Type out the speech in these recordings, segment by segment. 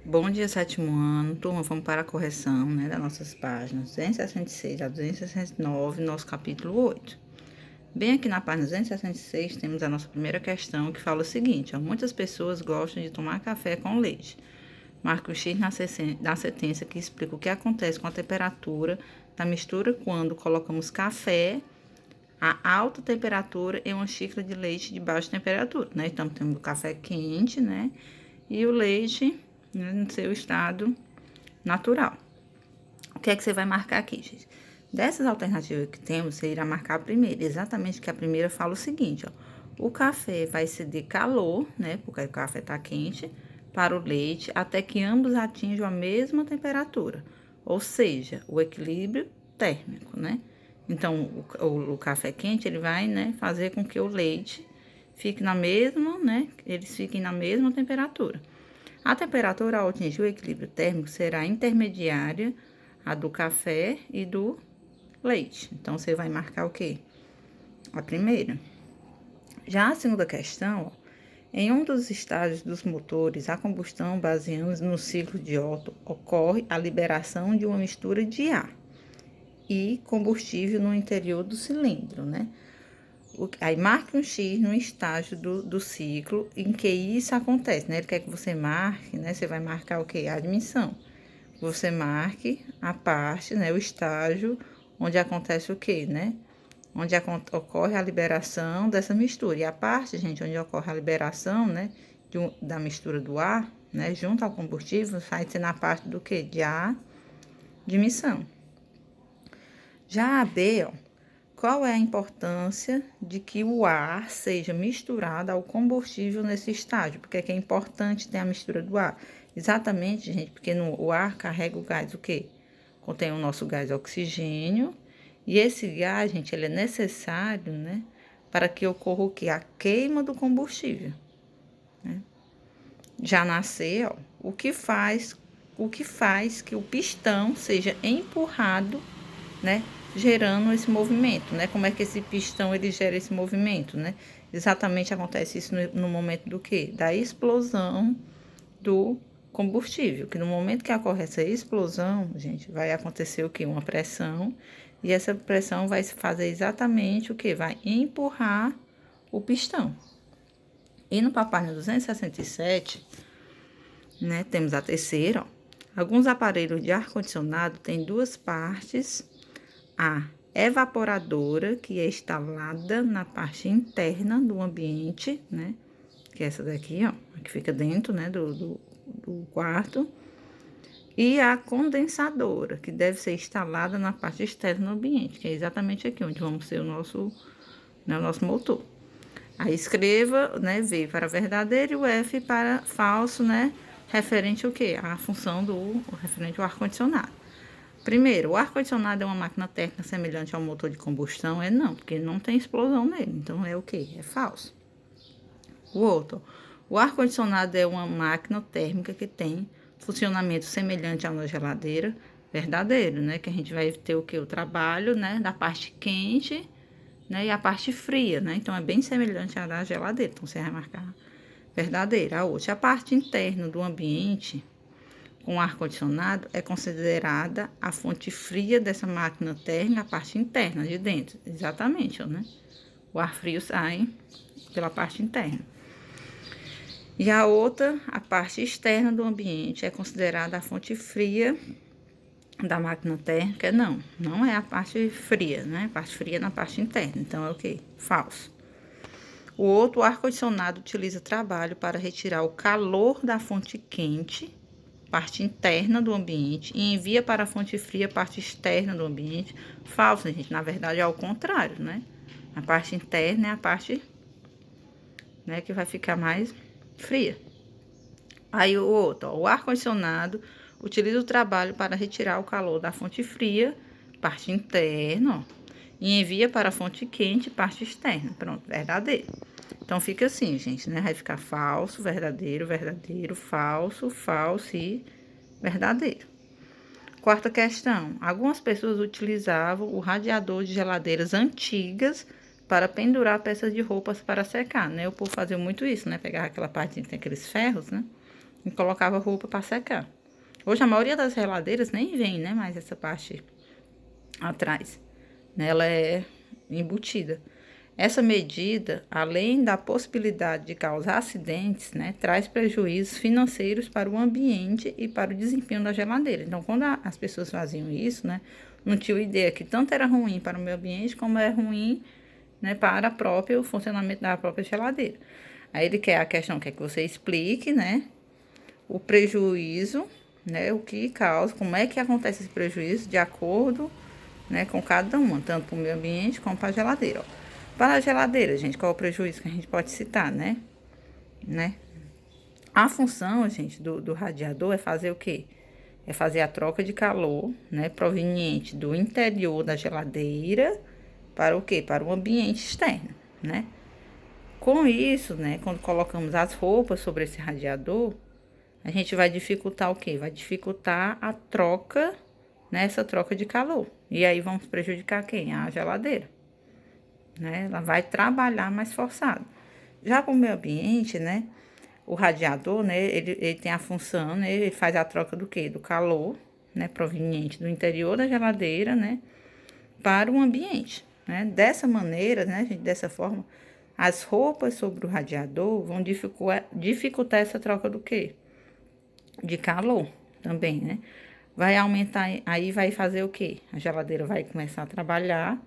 Bom dia, sétimo ano. Turma, vamos para a correção, né, das nossas páginas 266 a 269, nosso capítulo 8. Bem aqui na página 266 temos a nossa primeira questão que fala o seguinte, muitas pessoas gostam de tomar café com leite. Marque o X na sentença que explica o que acontece com a temperatura da mistura quando colocamos café a alta temperatura em uma xícara de leite de baixa temperatura, né? Então, temos o café quente, né? E o leite, né, no seu estado natural. O que é que você vai marcar aqui, gente? Dessas alternativas que temos, você irá marcar a primeira. Exatamente que a primeira fala o seguinte, ó. O café vai ceder calor, né? Porque o café está quente, para o leite, até que ambos atinjam a mesma temperatura. Ou seja, o equilíbrio térmico, né? Então, o café quente, ele vai, né, fazer com que o leite fique na mesma, né? Eles fiquem na mesma temperatura. A temperatura ao atingir o equilíbrio térmico será intermediária a do café e do leite. Então, você vai marcar o quê? A primeira. Já a segunda questão, ó, em um dos estágios dos motores a combustão baseando no ciclo de Otto, ocorre a liberação de uma mistura de ar e combustível no interior do cilindro, né? Aí marque um X no estágio do ciclo em que isso acontece, né? Ele quer que você marque, né? Você vai marcar o quê? A admissão. Você marque a parte, né? O estágio onde acontece o quê, né? Onde ocorre a liberação dessa mistura. E a parte, gente, onde ocorre a liberação, né? Da mistura do ar, né? Junto ao combustível, vai ser na parte do quê? De admissão. Já a B, ó, qual é a importância de que o ar seja misturado ao combustível nesse estágio? Porque é importante ter a mistura do ar. Exatamente, gente, porque o ar carrega o gás, o quê? Contém o nosso gás oxigênio. E esse gás, gente, ele é necessário, né? Para que ocorra o quê? A queima do combustível, né? Já nascer, ó, o que faz que o pistão seja empurrado, né, gerando esse movimento, né? Como é que esse pistão ele gera esse movimento, né? Exatamente acontece isso no momento do quê? Da explosão do combustível, que no momento que ocorre essa explosão, gente, vai acontecer o quê? Uma pressão, e essa pressão vai fazer exatamente o quê? Vai empurrar o pistão. Indo para a página 267, né, temos a terceira, ó. Alguns aparelhos de ar-condicionado têm duas partes, a evaporadora, que é instalada na parte interna do ambiente, né? Que é essa daqui, ó, que fica dentro, né, do quarto. E a condensadora, que deve ser instalada na parte externa do ambiente, que é exatamente aqui onde vamos ser o nosso motor. Aí escreva, né, V para verdadeiro e o F para falso, né, referente ao quê? A função referente ao ar-condicionado. Primeiro, o ar-condicionado é uma máquina térmica semelhante ao motor de combustão? É não, porque não tem explosão nele. Então, é o quê? É falso. O outro, o ar-condicionado é uma máquina térmica que tem funcionamento semelhante a uma geladeira? Verdadeiro, né? Que a gente vai ter o quê? O trabalho, né, da parte quente, né, e a parte fria, né? Então, é bem semelhante à da geladeira. Então, você vai marcar verdadeira. A outra, a parte interna do ambiente com ar-condicionado é considerada a fonte fria dessa máquina térmica, a parte interna de dentro. Exatamente, né? O ar frio sai pela parte interna. E a outra, a parte externa do ambiente, é considerada a fonte fria da máquina térmica. Não é a parte fria, né? A parte fria na parte interna. Então, é o quê? Falso. O outro, o ar-condicionado utiliza trabalho para retirar o calor da fonte quente, parte interna do ambiente, e envia para a fonte fria, parte externa do ambiente. Falso, gente. Na verdade, é ao contrário, né? A parte interna é a parte, né, que vai ficar mais fria. Aí o outro, ó, o ar-condicionado utiliza o trabalho para retirar o calor da fonte fria, parte interna, ó, e envia para a fonte quente, parte externa. Pronto, verdadeiro. Então, fica assim, gente, né? Vai ficar falso, verdadeiro, verdadeiro, falso, falso e verdadeiro. Quarta questão. Algumas pessoas utilizavam o radiador de geladeiras antigas para pendurar peças de roupas para secar, né? O povo fazia muito isso, né? Pegava aquela parte que tem aqueles ferros, né? e colocava roupa para secar. Hoje a maioria das geladeiras nem vem, né, mais essa parte atrás, né, ela é embutida. Essa medida, além da possibilidade de causar acidentes, né, traz prejuízos financeiros para o ambiente e para o desempenho da geladeira. Então, quando as pessoas faziam isso, né, não tinham ideia que tanto era ruim para o meio ambiente como é ruim, né, para o funcionamento da própria geladeira. Aí ele quer quer que você explique, né, o prejuízo, né, o que causa, como é que acontece esse prejuízo de acordo, né, com cada uma, tanto para o meio ambiente como para a geladeira. Ó. Para a geladeira, gente, qual é o prejuízo que a gente pode citar, né? A função, gente, do radiador é fazer o quê? É fazer a troca de calor, né, proveniente do interior da geladeira para o quê? Para o ambiente externo, né? Com isso, né, quando colocamos as roupas sobre esse radiador, a gente vai dificultar o quê? Vai dificultar a troca, né, essa troca de calor. E aí vamos prejudicar quem? A geladeira, né? Ela vai trabalhar mais forçado. Já para o meio ambiente, né, o radiador, né, ele tem a função, né, ele faz a troca do quê? Do calor, né, proveniente do interior da geladeira, né, para o ambiente, né? Dessa maneira, né, gente, dessa forma, as roupas sobre o radiador vão dificultar essa troca do quê? De calor também, né? Vai aumentar, aí vai fazer o quê? A geladeira vai começar a trabalhar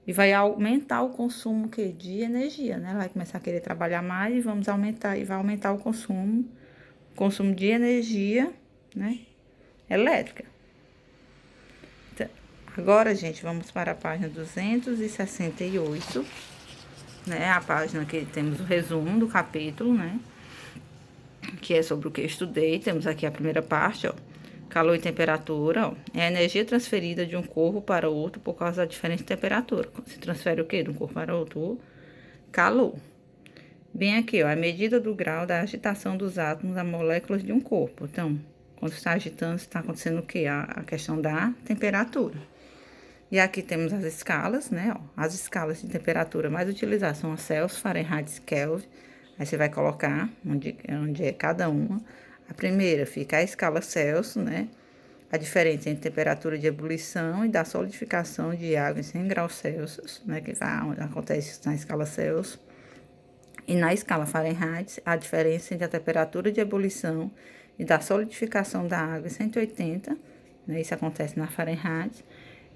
e vai aumentar o consumo de energia, né? Vai começar a querer trabalhar mais e vai aumentar o consumo de energia, né? Elétrica. Então, agora, gente, vamos para a página 268, né? A página que temos o resumo do capítulo, né? Que é sobre o que eu estudei. Temos aqui a primeira parte, ó. Calor e temperatura, ó, é a energia transferida de um corpo para outro por causa da diferença de temperatura. Se transfere o quê? De um corpo para outro? O calor. Bem aqui, ó, a medida do grau da agitação dos átomos a moléculas de um corpo. Então, quando está agitando, está acontecendo o quê? A questão da temperatura. E aqui temos as escalas, né? Ó, as escalas de temperatura mais utilizadas são a Celsius, Fahrenheit e Kelvin. Aí você vai colocar onde é cada uma. A primeira fica a escala Celsius, né? A diferença entre temperatura de ebulição e da solidificação de água em 100 graus Celsius, né? Que acontece na escala Celsius. E na escala Fahrenheit, a diferença entre a temperatura de ebulição e da solidificação da água em 180, né? Isso acontece na Fahrenheit.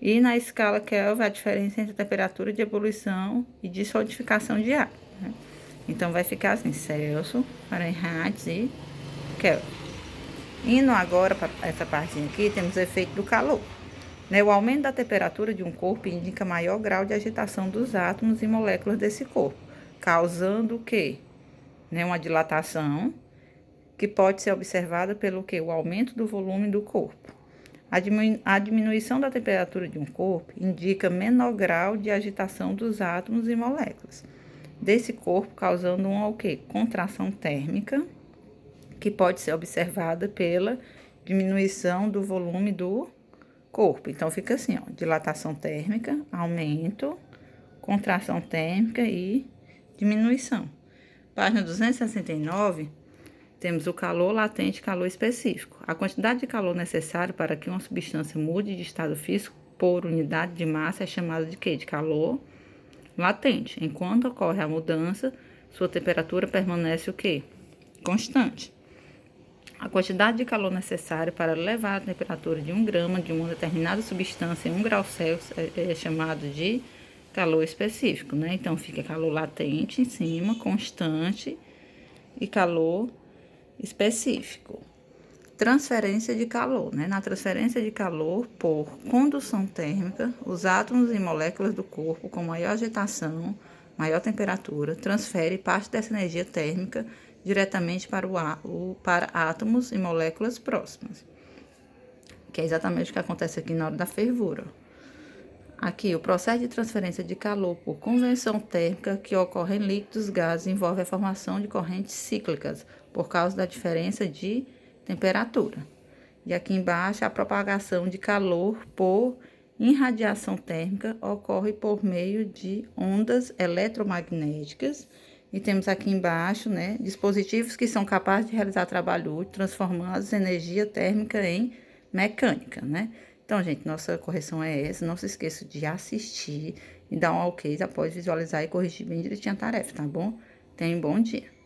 E na escala Kelvin, a diferença entre a temperatura de ebulição e de solidificação de água, né? Então, vai ficar assim, Celsius, Fahrenheit e Kelvin. Indo agora para essa partinha aqui, temos o efeito do calor. Né? O aumento da temperatura de um corpo indica maior grau de agitação dos átomos e moléculas desse corpo, causando o quê? Né? Uma dilatação que pode ser observada pelo quê? O aumento do volume do corpo. A diminuição da temperatura de um corpo indica menor grau de agitação dos átomos e moléculas desse corpo, causando uma o quê? Contração térmica, que pode ser observada pela diminuição do volume do corpo. Então, fica assim, ó, dilatação térmica, aumento, contração térmica e diminuição. Página 269, temos o calor latente e calor específico. A quantidade de calor necessário para que uma substância mude de estado físico por unidade de massa é chamada de quê? De calor latente. Enquanto ocorre a mudança, sua temperatura permanece o quê? Constante. A quantidade de calor necessária para elevar a temperatura de 1 grama de uma determinada substância em 1 grau Celsius é chamado de calor específico, né? Então, fica calor latente em cima, constante, e calor específico. Transferência de calor, né? Na transferência de calor por condução térmica, os átomos e moléculas do corpo com maior agitação, maior temperatura, transfere parte dessa energia térmica diretamente para átomos e moléculas próximas, que é exatamente o que acontece aqui na hora da fervura. Aqui, o processo de transferência de calor por convecção térmica que ocorre em líquidos gases envolve a formação de correntes cíclicas por causa da diferença de temperatura. E aqui embaixo, a propagação de calor por irradiação térmica ocorre por meio de ondas eletromagnéticas E temos aqui embaixo, né, dispositivos que são capazes de realizar trabalho útil, transformando a energia térmica em mecânica, né? Então, gente, nossa correção é essa. Não se esqueça de assistir e dar um ok após visualizar e corrigir bem direitinho a tarefa, tá bom? Tenha um bom dia.